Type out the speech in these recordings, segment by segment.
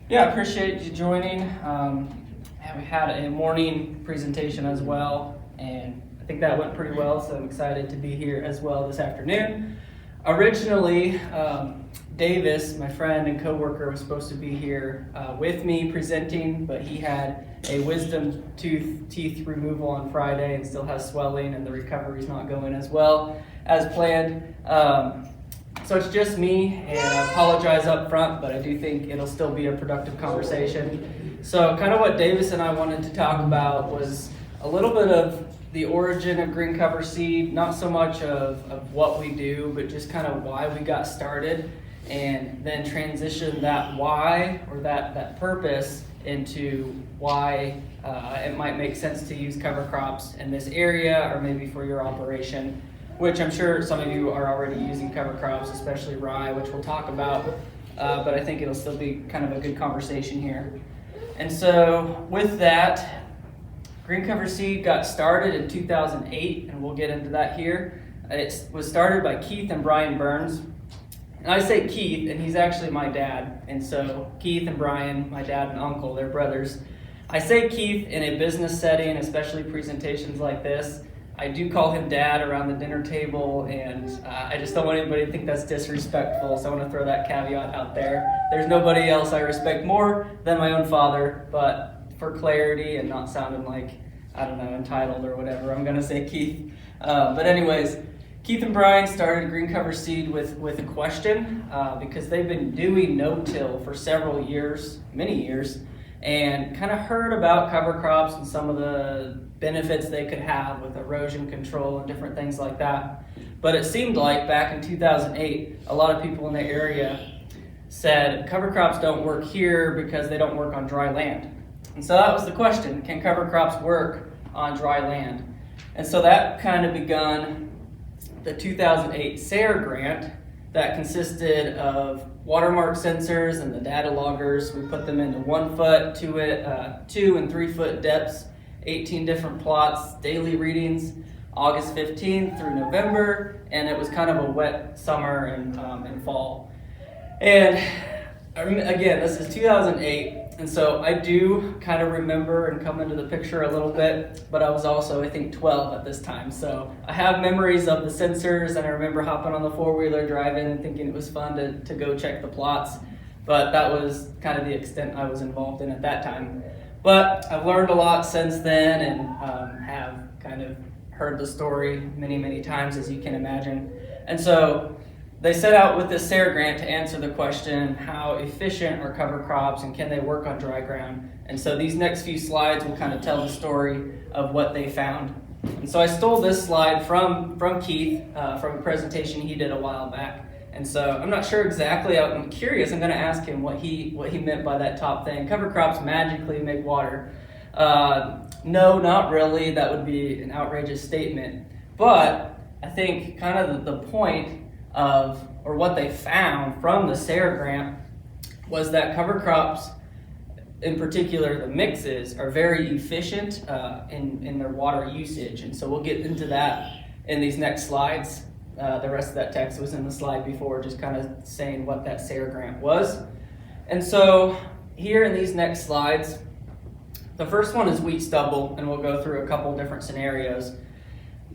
Yeah, I appreciate you joining. And we had a morning presentation as well, and I think that went pretty well, so I'm excited to be here as well this afternoon. Originally, Davis, my friend and coworker, was supposed to be here with me presenting, but he had a wisdom teeth removal on Friday and still has swelling, and the recovery's not going as well as planned. So it's just me, and I apologize up front, but I do think it'll still be a productive conversation. So kind of what Davis and I wanted to talk about was a little bit of the origin of green cover seed, not so much of what we do, but just kind of why we got started, and then transition that why or that purpose into why it might make sense to use cover crops in this area or maybe for your operation, which I'm sure some of you are already using cover crops, especially rye, which we'll talk about, but I think it'll still be kind of a good conversation here. And so with that, green cover seed got started in 2008, and we'll get into that here. It was started by Keith and Brian Berns. And I say Keith, and he's actually my dad. And so Keith and Brian, my dad and uncle, they're brothers. I say Keith in a business setting, especially presentations like this. I do call him dad around the dinner table, and I just don't want anybody to think that's disrespectful, so I want to throw that caveat out there. There's nobody else I respect more than my own father, but for clarity and not sounding like, I don't know, entitled or whatever, I'm going to say Keith. But anyways, Keith and Brian started Green Cover Seed with a question because they've been doing no-till for several years, many years, and kind of heard about cover crops and some of the benefits they could have with erosion control and different things like that. But it seemed like back in 2008, a lot of people in the area said cover crops don't work here because they don't work on dry land. And so that was the question, can cover crops work on dry land? And so that kind of begun the 2008 SARE grant that consisted of watermark sensors and the data loggers. We put them into 1 foot, 2 and 3 foot depths, 18 different plots, daily readings, August 15th through November, and it was kind of a wet summer and fall. And again, this is 2008, and so I do kind of remember and come into the picture a little bit, but I was also, I think, 12 at this time. So I have memories of the sensors, and I remember hopping on the four-wheeler driving and thinking it was fun to go check the plots, but that was kind of the extent I was involved in at that time. But I've learned a lot since then, and have kind of heard the story many, many times, as you can imagine. And so they set out with this SARE grant to answer the question, how efficient are cover crops and can they work on dry ground? And so these next few slides will kind of tell the story of what they found. And so I stole this slide from Keith from a presentation he did a while back. And so I'm not sure exactly, I'm curious, I'm going to ask him what he meant by that top thing. Cover crops magically make water. No, not really. That would be an outrageous statement. But I think kind of the point of, or what they found from the SARE grant, was that cover crops, in particular the mixes, are very efficient in their water usage. And so we'll get into that in these next slides. The rest of that text was in the slide before, just kind of saying what that SARE grant was. And so here in these next slides, the first one is wheat stubble, and we'll go through a couple different scenarios.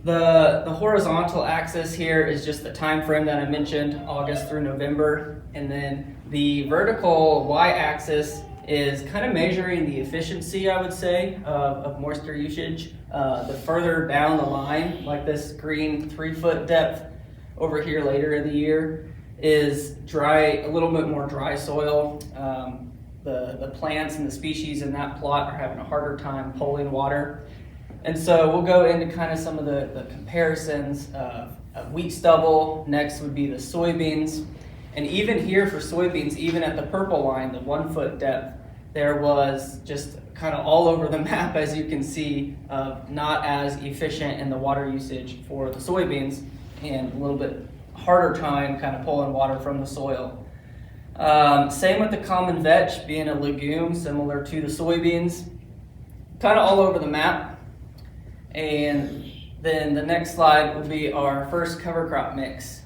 The horizontal axis here is just the time frame that I mentioned, August through November, and then the vertical y-axis is kind of measuring the efficiency, I would say, of moisture usage. The further down the line, like this green 3 foot depth over here later in the year, is dry, a little bit more dry soil. The plants and the species in that plot are having a harder time pulling water. And so we'll go into kind of some of the comparisons of wheat stubble. Next would be the soybeans. And even here for soybeans, even at the purple line, the 1 foot depth, there was just kind of all over the map, as you can see, not as efficient in the water usage for the soybeans, and a little bit harder time kind of pulling water from the soil. Same with the common vetch, being a legume similar to the soybeans, kind of all over the map. And then the next slide will be our first cover crop mix.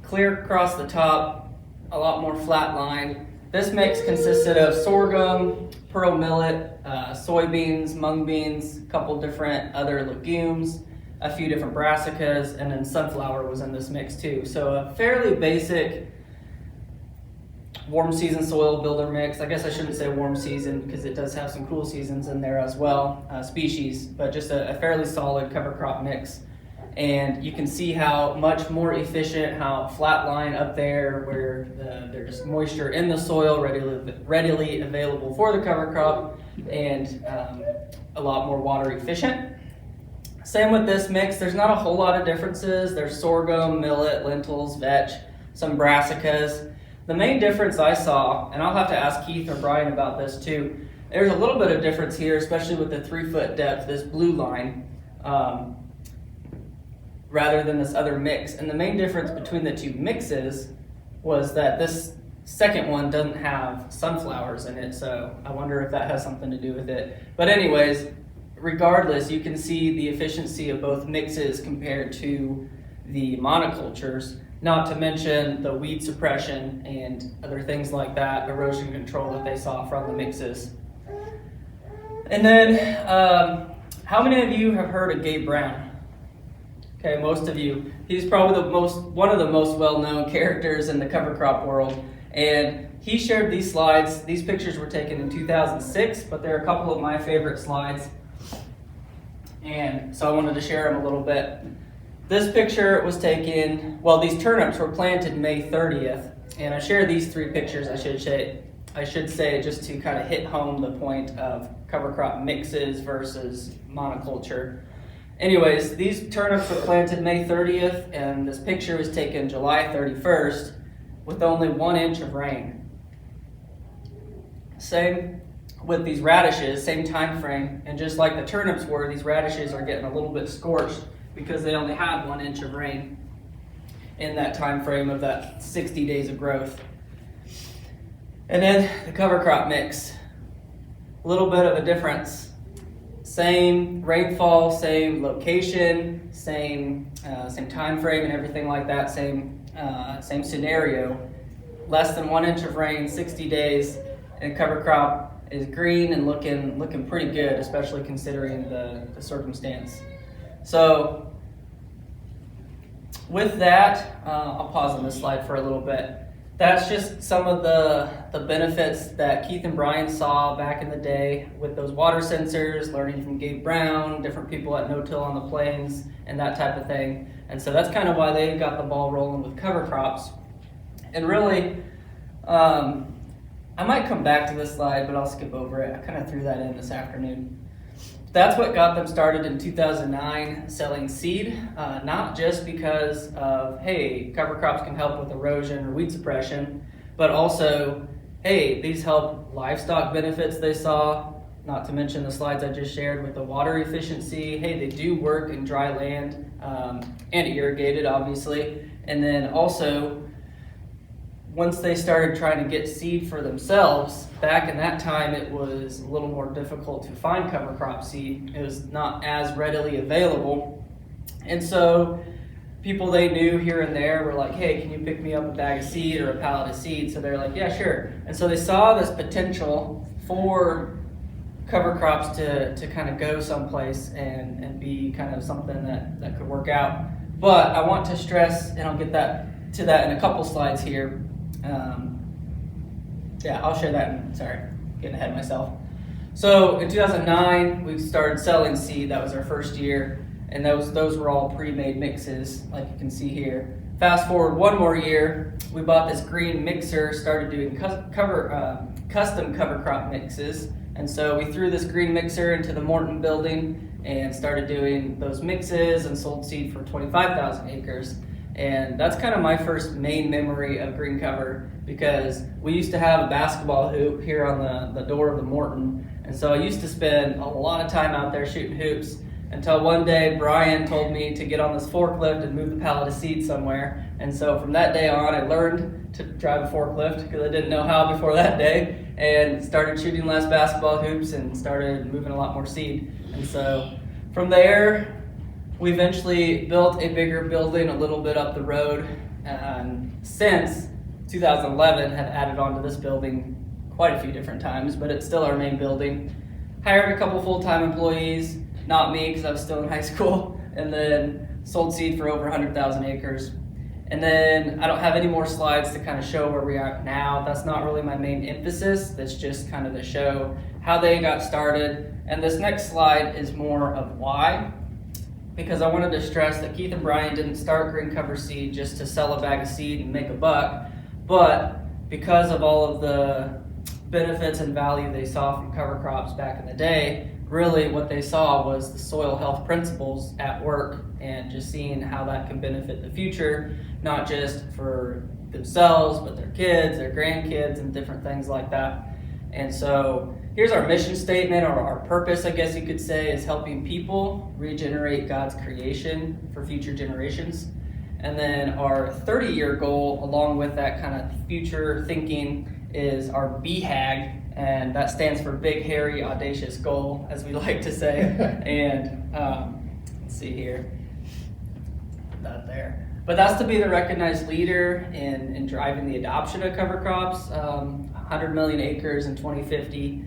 Clear across the top, a lot more flat line. This mix consisted of sorghum, pearl millet, soybeans, mung beans, a couple different other legumes, a few different brassicas, and then sunflower was in this mix too. So a fairly basic warm season soil builder mix. I guess I shouldn't say warm season because it does have some cool seasons in there as well, species, but just a fairly solid cover crop mix. And you can see how much more efficient, how flat line up there where there's moisture in the soil readily available for the cover crop, and a lot more water efficient. Same with this mix. There's not a whole lot of differences. There's sorghum, millet, lentils, vetch, some brassicas. The main difference I saw, and I'll have to ask Keith or Brian about this too, there's a little bit of difference here, especially with the 3-foot depth, this blue line, rather than this other mix. And the main difference between the two mixes was that this second one doesn't have sunflowers in it, so I wonder if that has something to do with it. But anyways, regardless, you can see the efficiency of both mixes compared to the monocultures, not to mention the weed suppression and other things like that, erosion control that they saw from the mixes. And then, how many of you have heard of Gabe Brown? Okay, most of you. He's probably one of the most well-known characters in the cover crop world. And he shared these slides. These pictures were taken in 2006, but they're a couple of my favorite slides. And so I wanted to share them a little bit. This picture was taken, well, these turnips were planted May 30th. And I shared these 3 pictures, I should say, just to kind of hit home the point of cover crop mixes versus monoculture. Anyways, these turnips were planted May 30th, and this picture was taken July 31st with only 1 inch of rain. Same with these radishes, same time frame, and just like the turnips were, these radishes are getting a little bit scorched because they only had 1 inch of rain in that time frame of that 60 days of growth. And then the cover crop mix, a little bit of a difference. Same rainfall, same location, same time frame and everything like that, same scenario. Less than 1 inch of rain, 60 days, and cover crop is green and looking pretty good, especially considering the circumstance. So with that, I'll pause on this slide for a little bit. That's just some of the benefits that Keith and Brian saw back in the day with those water sensors, learning from Gabe Brown, different people at No Till on the Plains, and that type of thing. And so that's kind of why they got the ball rolling with cover crops. And really, I might come back to this slide, but I'll skip over it. I kind of threw that in this afternoon. That's what got them started in 2009 selling seed, not just because of, hey, cover crops can help with erosion or weed suppression, but also, hey, these help livestock benefits they saw, not to mention the slides I just shared with the water efficiency. Hey, they do work in dry land and irrigated, obviously. And then also, once they started trying to get seed for themselves, back in that time it was a little more difficult to find cover crop seed. It was not as readily available. And so people they knew here and there were like, hey, can you pick me up a bag of seed or a pallet of seed? So they're like, yeah, sure. And so they saw this potential for cover crops to kind of go someplace and be kind of something that could work out. But I want to stress, and I'll get to that in a couple slides here. I'll share that. Sorry, getting ahead of myself. So in 2009, we started selling seed. That was our first year, and those were all pre-made mixes, like you can see here. Fast forward 1 more year, we bought this green mixer, started doing custom cover crop mixes, and so we threw this green mixer into the Morton building and started doing those mixes and sold seed for 25,000 acres. And that's kind of my first main memory of green cover, because we used to have a basketball hoop here on the door of the Morton. And so I used to spend a lot of time out there shooting hoops until one day Brian told me to get on this forklift and move the pallet of seed somewhere. And so from that day on, I learned to drive a forklift because I didn't know how before that day, and started shooting less basketball hoops and started moving a lot more seed. And so from there, we eventually built a bigger building a little bit up the road, and since 2011 have added on to this building quite a few different times, but it's still our main building. Hired a couple full-time employees, not me because I was still in high school, and then sold seed for over 100,000 acres. And then I don't have any more slides to kind of show where we are now. That's not really my main emphasis. That's just kind of to show how they got started. And this next slide is more of why, because I wanted to stress that Keith and Brian didn't start Green Cover Seed just to sell a bag of seed and make a buck, but because of all of the benefits and value they saw from cover crops back in the day, really what they saw was the soil health principles at work and just seeing how that can benefit the future, not just for themselves, but their kids, their grandkids, and different things like that. And so here's our mission statement, or our purpose, I guess you could say, is helping people regenerate God's creation for future generations. And then our 30-year goal, along with that kind of future thinking, is our BHAG, and that stands for Big, Hairy, Audacious Goal, as we like to say. And let's see here, put that there. But that's to be the recognized leader in driving the adoption of cover crops, 100 million acres in 2050.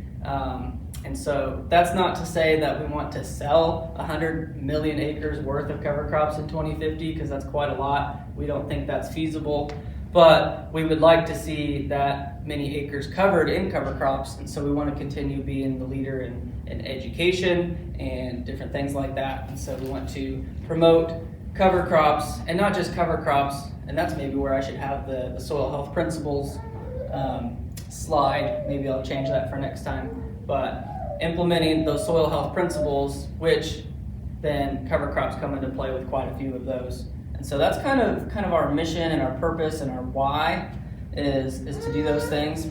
And so that's not to say that we want to sell 100 million acres worth of cover crops in 2050, because that's quite a lot. We don't think that's feasible. But we would like to see that many acres covered in cover crops, and so we want to continue being the leader in education and different things like that. And so we want to promote cover crops, and not just cover crops, and that's maybe where I should have the soil health principles slide. Maybe I'll change that for next time. But implementing those soil health principles, which then cover crops come into play with quite a few of those. And so that's kind of our mission and our purpose and our why is to do those things.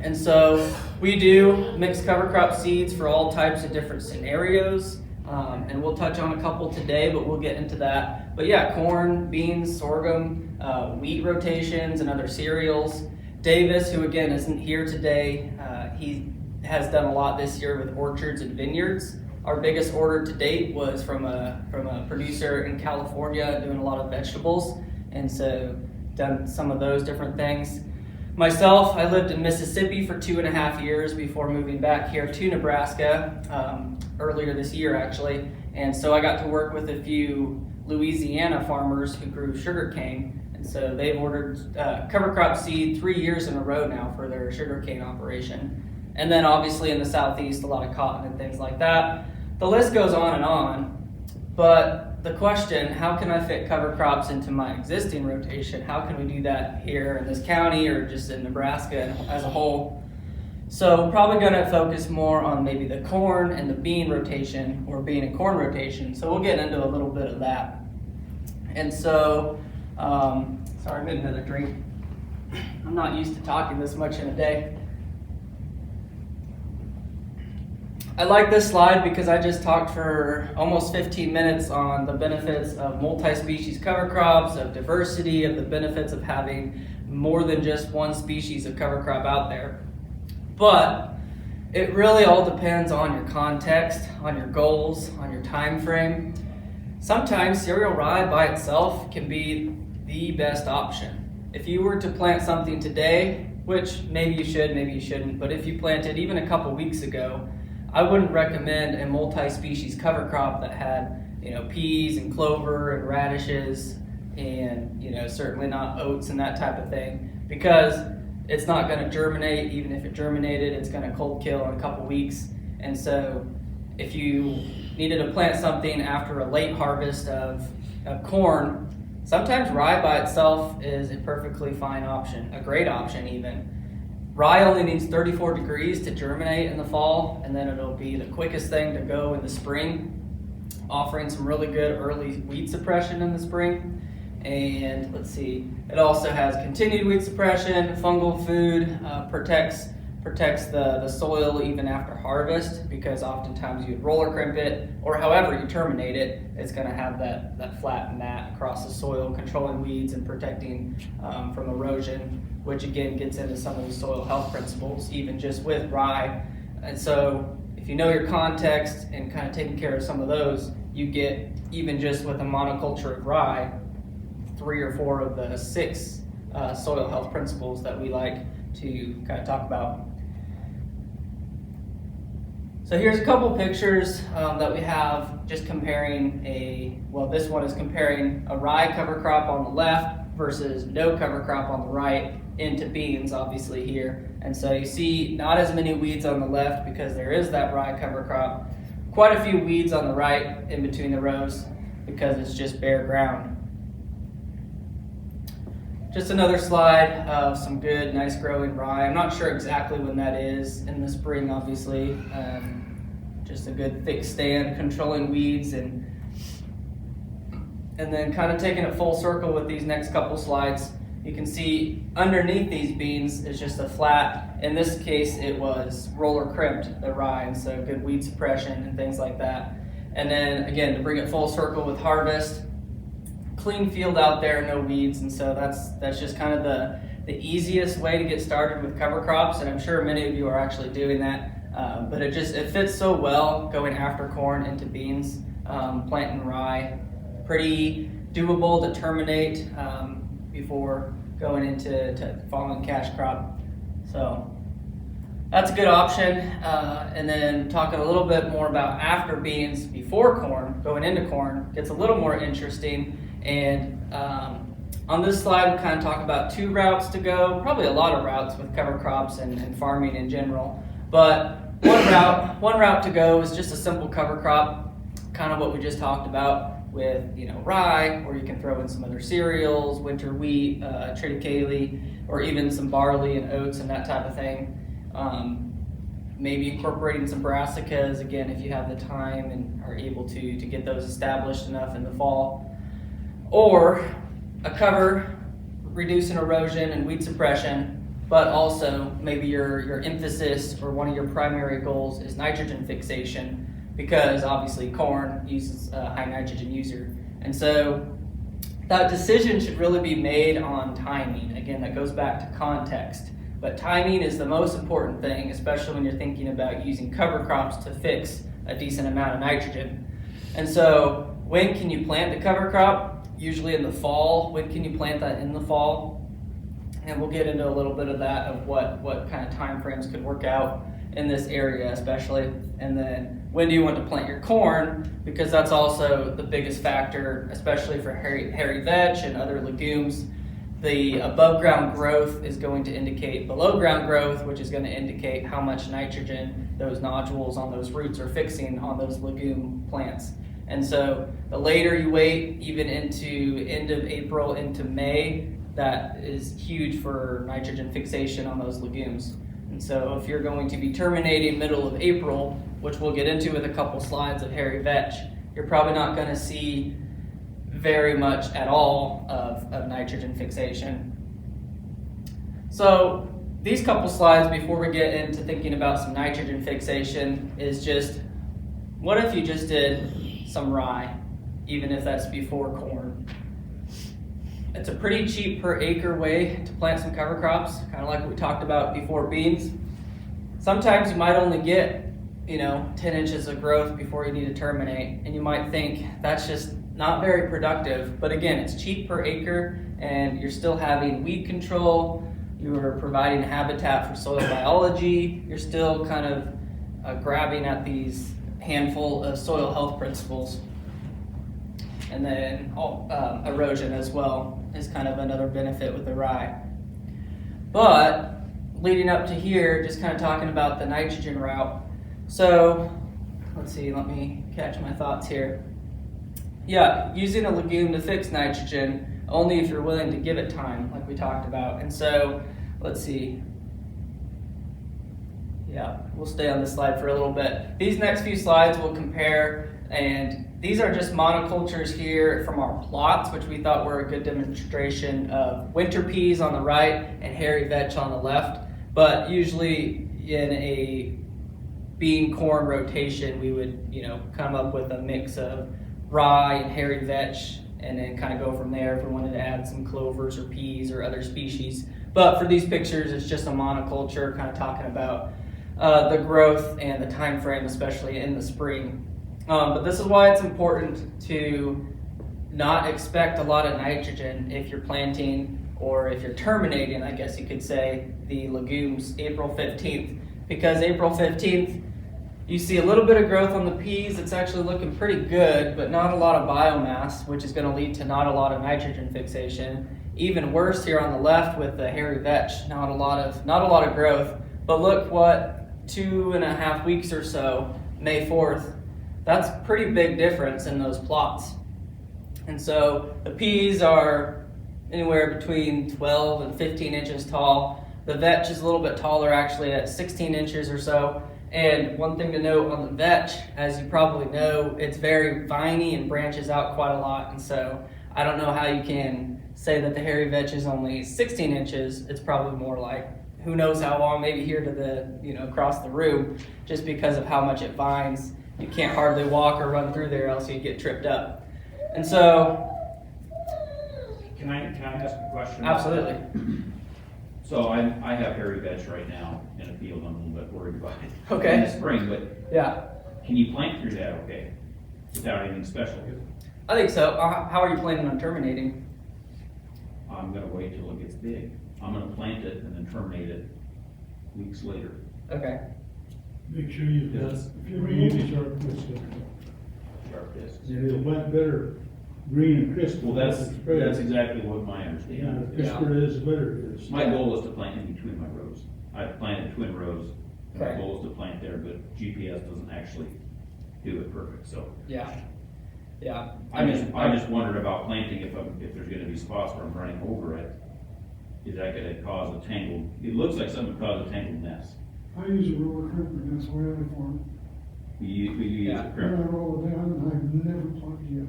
And so we do mixed cover crop seeds for all types of different scenarios. And we'll touch on a couple today, but we'll get into that. But yeah, corn, beans, sorghum, wheat rotations, and other cereals. Davis, who again isn't here today, he has done a lot this year with orchards and vineyards. Our biggest order to date was from a producer in California doing a lot of vegetables, and so done some of those different things. Myself, I lived in Mississippi for 2.5 years before moving back here to Nebraska earlier this year actually, and so I got to work with a few Louisiana farmers who grew sugarcane, and so they've ordered cover crop seed 3 years in a row now for their sugarcane operation. And then obviously in the southeast, a lot of cotton and things like that. The list goes on, but the question, how can I fit cover crops into my existing rotation? How can we do that here in this county or just in Nebraska as a whole? So we're probably gonna focus more on maybe the corn and the bean rotation, or bean and corn rotation. So we'll get into a little bit of that. And so, sorry, I made another drink. I'm not used to talking this much in a day. I like this slide because I just talked for almost 15 minutes on the benefits of multi-species cover crops, of diversity, of the benefits of having more than just one species of cover crop out there. But it really all depends on your context, on your goals, on your time frame. Sometimes cereal rye by itself can be the best option. If you were to plant something today, which maybe you should, maybe you shouldn't, but if you planted even a couple weeks ago, I wouldn't recommend a multi-species cover crop that had, peas and clover and radishes and, certainly not oats and that type of thing, because it's not going to germinate. Even if it germinated, it's going to cold kill in a couple weeks. And so if you needed to plant something after a late harvest of corn, sometimes rye by itself is a perfectly fine option, a great option even. Rye only needs 34 degrees to germinate in the fall, and then it'll be the quickest thing to go in the spring, offering some really good early weed suppression in the spring. And let's see, it also has continued weed suppression, fungal food, protects the soil even after harvest, because oftentimes you'd roller crimp it, or however you terminate it, it's going to have that flat mat across the soil, controlling weeds and protecting from erosion, which again gets into some of the soil health principles, even just with rye. And so if you know your context and kind of taking care of some of those, you get, even just with a monoculture of rye, 3 or 4 of the 6 soil health principles that we like to kind of talk about. So here's a couple pictures that we have just comparing this one is comparing a rye cover crop on the left versus no cover crop on the right into beans, obviously here. And so you see not as many weeds on the left because there is that rye cover crop. Quite a few weeds on the right in between the rows because it's just bare ground. Just another slide of some good, nice growing rye. I'm not sure exactly when that is in the spring, obviously. Just a good thick stand, controlling weeds, and then kind of taking it full circle with these next couple slides. You can see underneath these beans is just a flat. In this case, it was roller crimped, the rye, and so good weed suppression and things like that. And then again, to bring it full circle with harvest, clean field out there, no weeds, and so that's just kind of the easiest way to get started with cover crops, and I'm sure many of you are actually doing that. But it fits so well going after corn into beans, planting rye. Pretty doable to terminate before going into following cash crop. So that's a good option. And then talking a little bit more about after beans, before corn, going into corn, gets a little more interesting. And on this slide, we kind of talk about two routes to go, probably a lot of routes with cover crops and farming in general. But one route to go is just a simple cover crop, kind of what we just talked about with rye, or you can throw in some other cereals, winter wheat, triticale, or even some barley and oats and that type of thing. Maybe incorporating some brassicas, again, if you have the time and are able to get those established enough in the fall. Or a cover, reducing erosion and weed suppression, but also maybe your emphasis or one of your primary goals is nitrogen fixation, because obviously corn uses a high nitrogen user. And so that decision should really be made on timing. Again, that goes back to context. But timing is the most important thing, especially when you're thinking about using cover crops to fix a decent amount of nitrogen. And so when can you plant the cover crop? Usually in the fall. When can you plant that in the fall? And we'll get into a little bit of that, of what kind of time frames could work out in this area especially. And then when do you want to plant your corn? Because that's also the biggest factor, especially for hairy veg and other legumes. The above ground growth is going to indicate below ground growth, which is going to indicate how much nitrogen those nodules on those roots are fixing on those legume plants. And so the later you wait, even into end of April into May, that is huge for nitrogen fixation on those legumes. And so if you're going to be terminating middle of April, which we'll get into with a couple slides of hairy vetch, you're probably not going to see very much at all of nitrogen fixation. So these couple slides before we get into thinking about some nitrogen fixation is just, what if you just did some rye, even if that's before corn? It's a pretty cheap per acre way to plant some cover crops, kind of like what we talked about before beans. Sometimes you might only get 10 inches of growth before you need to terminate, and you might think that's just not very productive. But again, it's cheap per acre, and you're still having weed control, you're providing habitat for soil biology, you're still kind of grabbing at these handful of soil health principles. And then erosion as well is kind of another benefit with the rye. But leading up to here, just kind of talking about the nitrogen route. So let's see, let me catch my thoughts here. Yeah, using a legume to fix nitrogen only if you're willing to give it time, like we talked about. And so let's see. Yeah, we'll stay on this slide for a little bit. These next few slides we'll compare, and these are just monocultures here from our plots, which we thought were a good demonstration of winter peas on the right and hairy vetch on the left. But usually in a bean corn rotation, we would come up with a mix of rye and hairy vetch, and then kind of go from there if we wanted to add some clovers or peas or other species. But for these pictures, it's just a monoculture, kind of talking about the growth and the time frame, especially in the spring. But this is why it's important to not expect a lot of nitrogen if you're planting or if you're terminating, I guess you could say, the legumes April 15th. Because April 15th, you see a little bit of growth on the peas. It's actually looking pretty good, but not a lot of biomass, which is going to lead to not a lot of nitrogen fixation. Even worse here on the left with the hairy vetch, not a lot of growth. But look what 2.5 weeks or so, May 4th, that's a pretty big difference in those plots. And so the peas are anywhere between 12 and 15 inches tall. The vetch is a little bit taller, actually, at 16 inches or so. And one thing to note on the vetch, as you probably know, it's very viney and branches out quite a lot. And so I don't know how you can say that the hairy vetch is only 16 inches. It's probably more like, who knows how long, maybe here to the, across the room, just because of how much it vines. You can't hardly walk or run through there, else you get tripped up. And so, can I ask a question? Absolutely. So I have hairy vetch right now in a field. I'm a little bit worried about it. Okay. In the spring, but Yeah, can you plant through that okay without anything special? I think so. How are you planning on terminating? I'm gonna wait till it gets big. I'm gonna plant it and then terminate it weeks later. Okay. Make sure you've got, if you're using sharp discs, Sharp discs. it'll plant better green and crisp. Well, that's exactly what my Yeah, understanding the is. crisper it is, the better it is. My goal is to plant in between my rows. I've planted twin rows. My Okay. goal is to plant there, but GPS doesn't actually do it perfect, so. Yeah. Yeah. I just wondered about planting if there's gonna be spots where I'm running over it. Is that gonna cause a tangled, it looks like something would cause a tangled mess. I use a roller crimper, that's the way I form You use Yeah. a it. Then I crimper. roll it down and I've never plugged yet.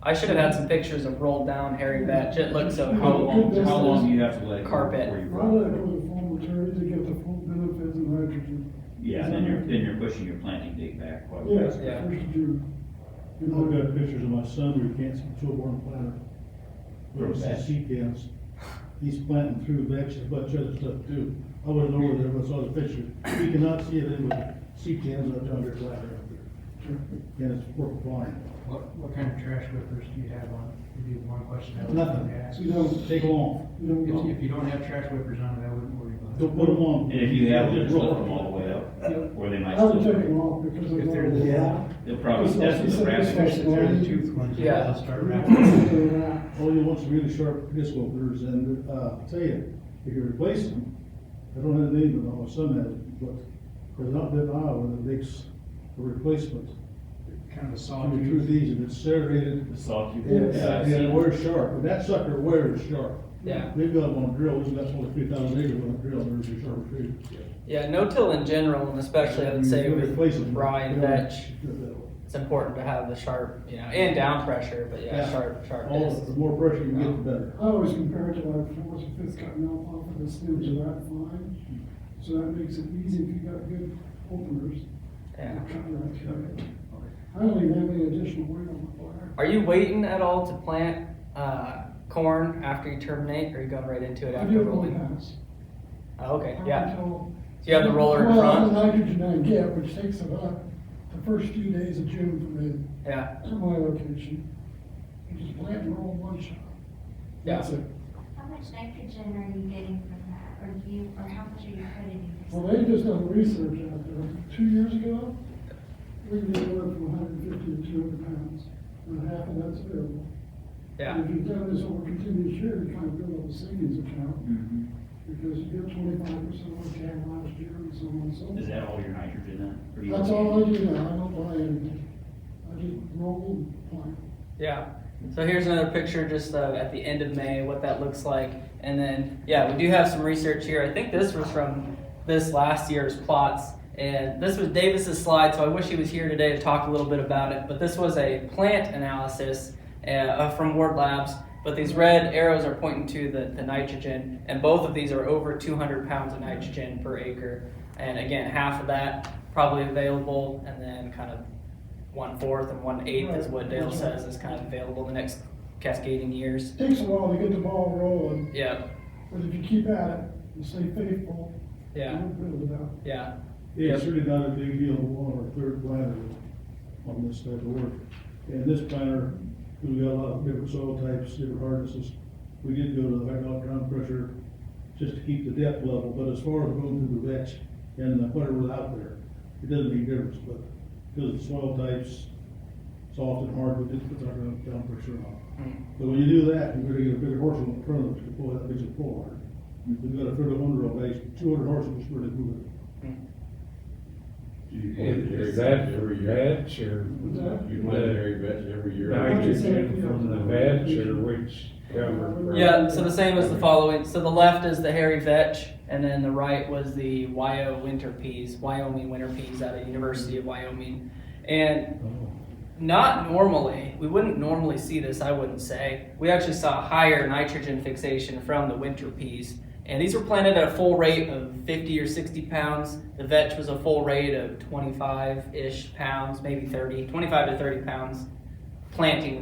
I should have had some pictures of rolled down hairy vetch. It looks so How cool. long do you have to let it go Carpet. before you I let run? it go to full maturity to get the full benefits of nitrogen. Yeah, and then you're pushing your planting date back quite a Yes, bit. Yeah. first June. You I've know, got pictures of my son where you can't see the full-born planter. Where it's the Vetch. seed cans. He's planting through vetch and a bunch of other stuff too. I wasn't over there, but I saw the picture. You cannot see it in the seed cans up under the planter up there. And it's working fine. What kind of trash whippers do you have on? Would be one question I would Nothing. ask. you don't, Take long. you don't go. If you don't have trash whippers on it, I wouldn't worry about it. Don't put them on. And if you have, Just just roll lift them all the way up, or they might I would still. take them off because If of they're the. Yeah. They'll probably, that's what the rabbit. Especially if they're the tooth ones, Yeah. they'll start wrapping. All you want is really sharp disc openers, and, I'll tell you, if you replace them, I don't have any, but my son has, but there's not that Iowa that makes a replacement. Kind of a Through sawtooth. these, and it's serrated, The sawtooth. Yes. Yeah, I've and seen it it. wears sharp, and that sucker wears sharp. Yeah. They've got them on drill, we've got only 3,000 acres on a drill, and there's a sharp tree. Yeah, no-till in general, and especially I would say with rye and vetch, it's important to have the sharp, and down pressure, but Yeah. sharp All, discs. the more pressure you get, the better. I always compare it to like fourth or fifth cutting off of the stems of that fine. So that makes it easy if you got good openers. Yeah. Cut right through it. I don't even have any additional weight on my wire. Are you waiting at all to plant corn after you terminate, or are you going right into it I after do it on rolling? pass. Oh, okay, I yeah. control- So you have the roller in Well, front? the nitrogen I get, which takes about the first few days of June for me, Yeah, at my location. You just plant and roll one shot. yeah. That's it. How much nitrogen are you getting from that, or how much are you putting in? Well, they just done research out there. 2 years ago, we can get anywhere from 150 to 200 pounds, and half of that's available. Yeah, And if you've done this over continuous year, you kind of build up a savings account, Mhm. because you get 25% of what you had last year and so on and so forth. Is that all your nitrogen then? Or do you- That's all I do now, I don't buy anything. I just roll and plant. yeah. So here's another picture just at the end of May, what that looks like. And then, yeah, we do have some research here. I think this was from this last year's plots. And this was Davis's slide, so I wish he was here today to talk a little bit about it. But this was a plant analysis from Ward Labs. But these red arrows are pointing to the nitrogen, and both of these are over 200 pounds of nitrogen per acre. And again, half of that probably available, and then kind of 1/4 and 1/8 is what Dale says is kind of available the next cascading years. Takes a while to get the ball rolling, Yeah, but if you keep at it and stay faithful, yeah, you'll build it out. yeah, It's really not a big deal on our third planter on this type of work. And this planter, We got a lot of different soil types, different hardnesses. We did go to the hydraulic ground pressure just to keep the depth level, but as far as going through the vetch and whatever's out there, it doesn't make a difference, but because of the soil types, soft and hard, we did put our ground pressure on. But when you do that, you're gonna get a bigger horse in front of it to pull that bitch and pull hard. We've got a 31 base, 200 horses, just really move it. Is that for vetch or You plant every vetch every year? Nitrogen From the vetch or which cover? Yeah, so the same as the following. So the left is the hairy vetch, and then the right was the Wyoming winter peas out of University of Wyoming. And not normally, we wouldn't normally see this, I wouldn't say. We actually saw higher nitrogen fixation from the winter peas. And these were planted at a full rate of 50 or 60 pounds. The vetch was a full rate of 25-ish pounds, maybe 30, 25 to 30 pounds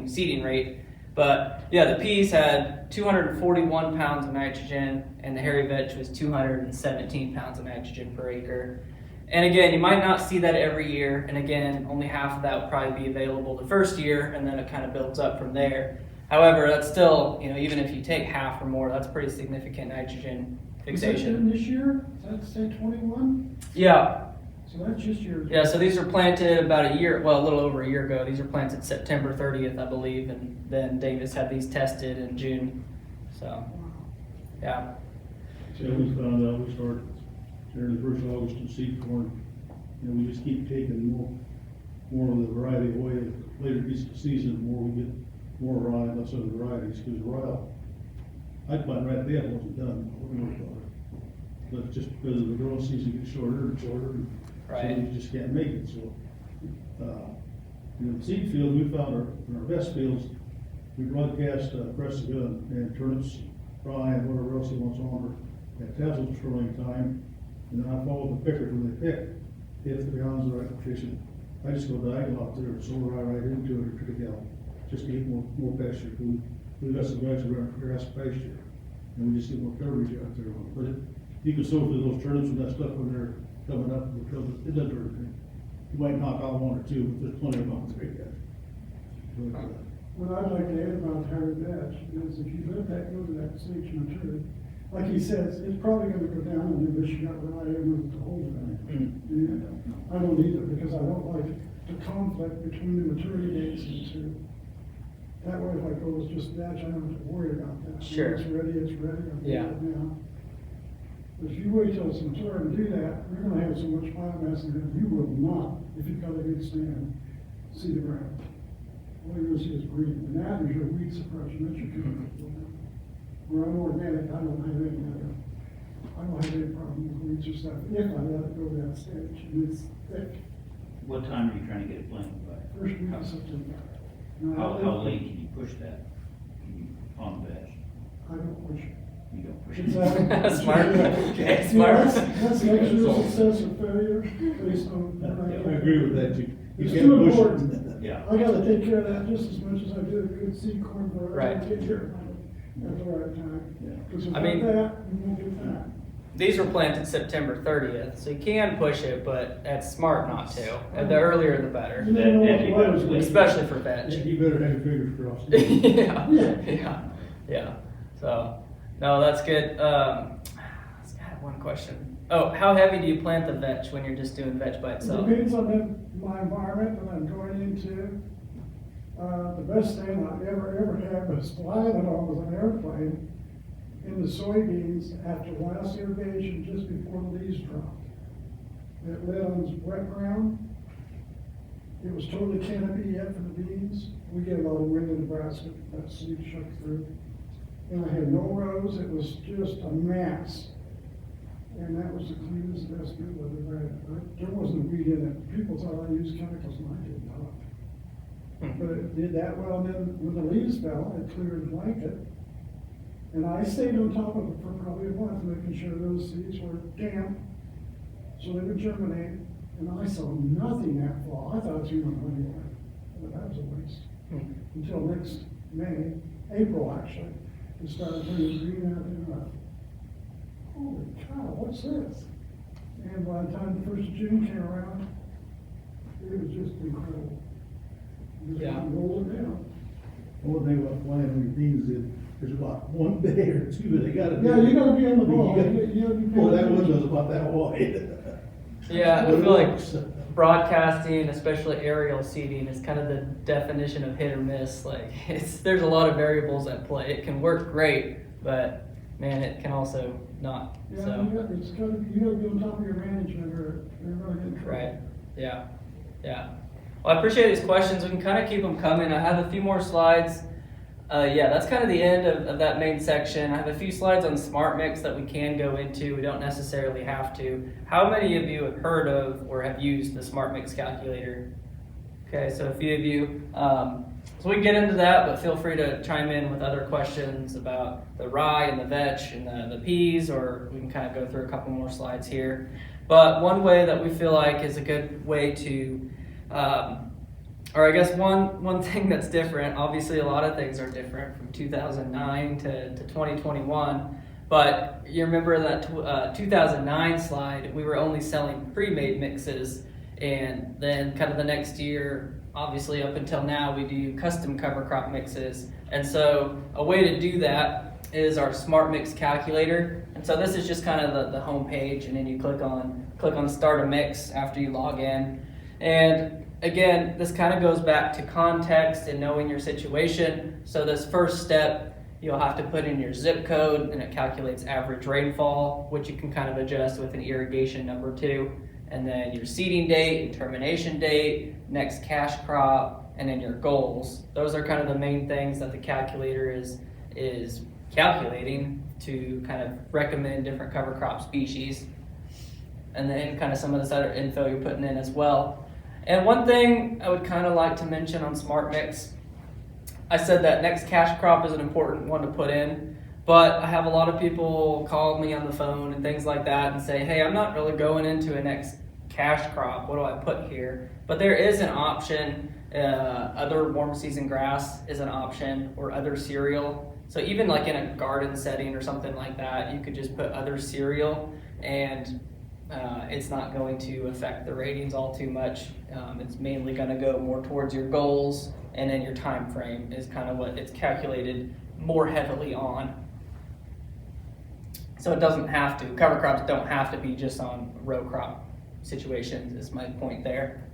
seeding rate. But yeah, the peas had 241 pounds of nitrogen, and the hairy vetch was 217 pounds of nitrogen per acre. And again, you might not see that every year. And again, only half of that would probably be available the first year, and then it kind of builds up from there. However, that's still, even if you take half or more, that's pretty significant nitrogen fixation. This year, does that say 21? Yeah, So that's just your. yeah, so these were planted about a little over a year ago. These were planted September 30th, I believe, and then Davis had these tested in June. So, yeah. So we found out, we started during the first of August to seed corn. We just keep taking more of the variety away. The later it gets the season, the more we get more rye, less other varieties, because rye, I'd plant right there, it wasn't done, I wouldn't worry about it. But just because of the growing season gets shorter and shorter, and so Right. you just can't make it, so. The seed fields, we found in our best fields, we broadcast brassica and turnips, rye, and whatever else he wants on, or at tassels for a long time, and then I follow the pickers when they pick, if the ground's the right location. I just go diagonal out there and sow rye right into it or to the gallon, just to get more pasture. We've got some guys around for grass pasture, and we just get more coverage out there. But you can sow through those turnips and that stuff when they're coming up, because it doesn't hurt anything. You might knock out one or two, but there's plenty of them out there yet. But, What I'd like to add about hairy vetch is if you let that go to that stage maturity, like he says, it's probably gonna go down and then you got rye in to hold it. I don't either, because I don't like the conflict between the maturity dates and the two. That way, if I go with just vetch, I don't have to worry about that. Sure. When it's ready, it's ready. I'll do Yeah. it now. But if you wait till it's mature and do that, you're gonna have so much biomass in it, you will not, if you've got a good stand, see the ground. All you're gonna see is green, and that is your weed suppression, that's your chemical. Where I'm organic, I don't have any problem with weeds or stuff, if I let it go to that stage, and it's thick, What time are you trying to get it planted by? first week of September. Now, How late can you push that? On the vetch? I don't push it. You don't push It's it? Smart. Yeah, Smart. that's the extra success or failure based on. I agree with that, you It's can't too push important. it. Yeah. I gotta take care of that just as much as I do a good seed corn, but I Right. gotta take care of it at the right time. Yeah. Because I without mean- that, you won't get that. These were planted September 30th, so you can push it, but that's smart not to. The earlier the better, You never know what the weather's That- like. especially for vetch. You better have your fingers crossed. Yeah. So, no, that's good. I had one question. Oh, how heavy do you plant the vetch when you're just doing vetch by It itself? depends on my environment that I'm going into. The best thing I ever had was flying it on an airplane in the soybeans after last irrigation, just before the leaves dropped. It lit on wet ground. It was totally canopy yet for the beans. We get a lot of wind in Nebraska, that seed shook through. And I had no rows, it was just a mass. And that was the cleanest, best field I've ever had. There wasn't a weed in it. People thought I used chemicals, and I did not. But it did that well, and then when the leaves fell, it cleared the blanket. And I stayed on top of it for probably a month, making sure those seeds were damp, so they would germinate. And I saw nothing that fall. I thought it was going to anyway, but that was a waste. Until next April actually, it started turning green out and holy cow, what's this? And by the time the 1st of June came around, it was just incredible. Just Yeah. roll it down. Only thing about planting beans is there's about 1 day or 2 that they gotta do. Yeah, you gotta be on the You ball. gotta- You gotta be Well, that paying window's about that wide. Yeah, I But it feel like works. broadcasting, especially aerial seeding, is kind of the definition of hit or miss. Like there's a lot of variables at play. It can work great, but man, it can also not. Yeah, So you gotta be on top of your management or you're gonna get in trouble. right, yeah, yeah. Well, I appreciate these questions. We can kind of keep them coming. I have a few more slides. Yeah, that's kind of the end of that main section. I have a few slides on Smart Mix that we can go into. We don't necessarily have to. How many of you have heard of or have used the Smart Mix calculator? Okay, so a few of you. So we can get into that, but feel free to chime in with other questions about the rye and the vetch and the peas, or we can kind of go through a couple more slides here. But one way that we feel like is a good way to or I guess one thing that's different, obviously a lot of things are different from 2009 to 2021, but you remember that 2009 slide, we were only selling pre-made mixes, and then kind of the next year, obviously up until now, we do custom cover crop mixes. And so a way to do that is our Smart Mix calculator. And so this is just kind of the home page, and then you click on start a mix after you log in. And again, this kind of goes back to context and knowing your situation. So this first step, you'll have to put in your zip code, and it calculates average rainfall, which you can kind of adjust with an irrigation number too. And then your seeding date and termination date, next cash crop, and then your goals. Those are kind of the main things that the calculator is calculating to kind of recommend different cover crop species. And then kind of some of this other info you're putting in as well. And one thing I would kind of like to mention on Smart Mix, I said that next cash crop is an important one to put in, but I have a lot of people call me on the phone and things like that and say, hey, I'm not really going into a next cash crop. What do I put here? But there is an option. Other warm season grass is an option, or other cereal. So even like in a garden setting or something like that, you could just put other cereal, and it's not going to affect the ratings all too much. It's mainly going to go more towards your goals, and then your time frame is kind of what it's calculated more heavily on. So it doesn't have to, cover crops don't have to be just on row crop situations, is my point there.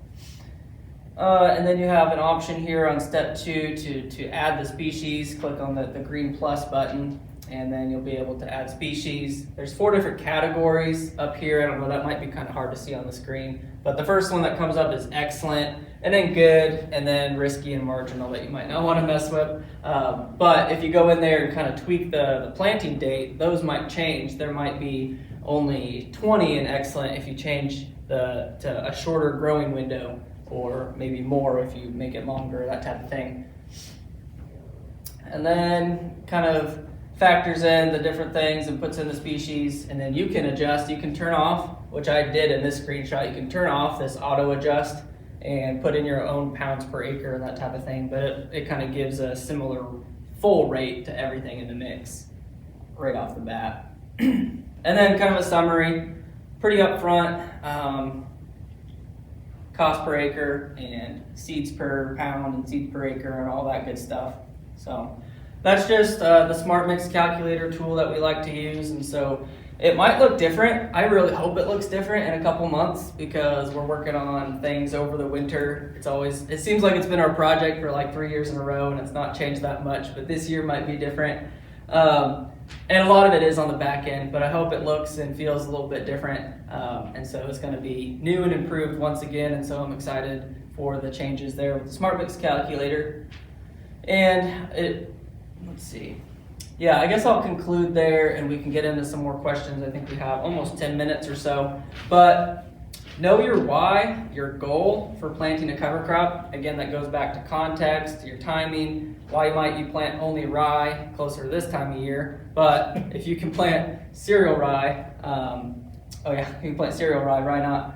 And then you have an option here on step 2 to add the species. Click on the green plus button, and then you'll be able to add species. There's 4 different categories up here. I don't know, that might be kind of hard to see on the screen, but the first one that comes up is excellent, and then good, and then risky and marginal that you might not want to mess with. But if you go in there and kind of tweak the planting date, those might change. There might be only 20 in excellent if you change to a shorter growing window, or maybe more if you make it longer, that type of thing. And then kind of factors in the different things and puts in the species, and then you can adjust. You can turn off, which I did in this screenshot, you can turn off this auto adjust and put in your own pounds per acre and that type of thing, but it kind of gives a similar full rate to everything in the mix right off the bat. And then kind of a summary, pretty upfront, cost per acre and seeds per pound and seeds per acre and all that good stuff. So that's just the Smart Mix calculator tool that we like to use, and so it might look different. I really hope it looks different in a couple months, because we're working on things over the winter. It seems like it's been our project for like 3 years in a row, and it's not changed that much, but this year might be different. And a lot of it is on the back end, but I hope it looks and feels a little bit different. And so it's going to be new and improved once again, and so I'm excited for the changes there with the Smart Mix calculator. And let's see. Yeah, I guess I'll conclude there, and we can get into some more questions. I think we have almost 10 minutes or so. But know your why, your goal for planting a cover crop. Again, that goes back to context, your timing, why might you plant only rye closer to this time of year. But if you can plant cereal rye, you can plant cereal rye, why not?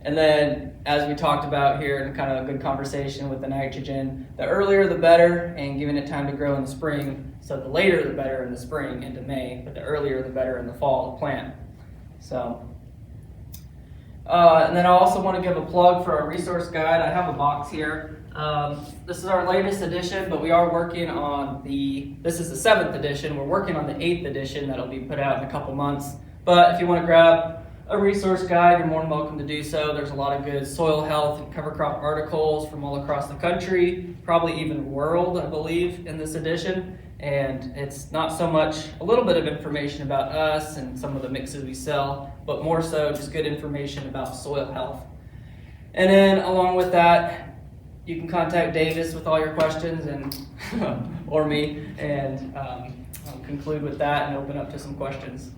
And then, as we talked about here in kind of a good conversation with the nitrogen, the earlier the better, and giving it time to grow in the spring. So the later the better in the spring into May, but the earlier the better in the fall to plant. So, And then I also want to give a plug for our resource guide. I have a box here. This is our latest edition, but we are working on this is the 7th edition. We're working on the 8th edition that'll be put out in a couple months. But if you want to grab a resource guide, you're more than welcome to do so. There's a lot of good soil health and cover crop articles from all across the country, probably even world, I believe, in this edition. And it's not so much a little bit of information about us and some of the mixes we sell, but more so just good information about soil health. And then along with that, you can contact Davis with all your questions and or me, and I'll conclude with that and open up to some questions.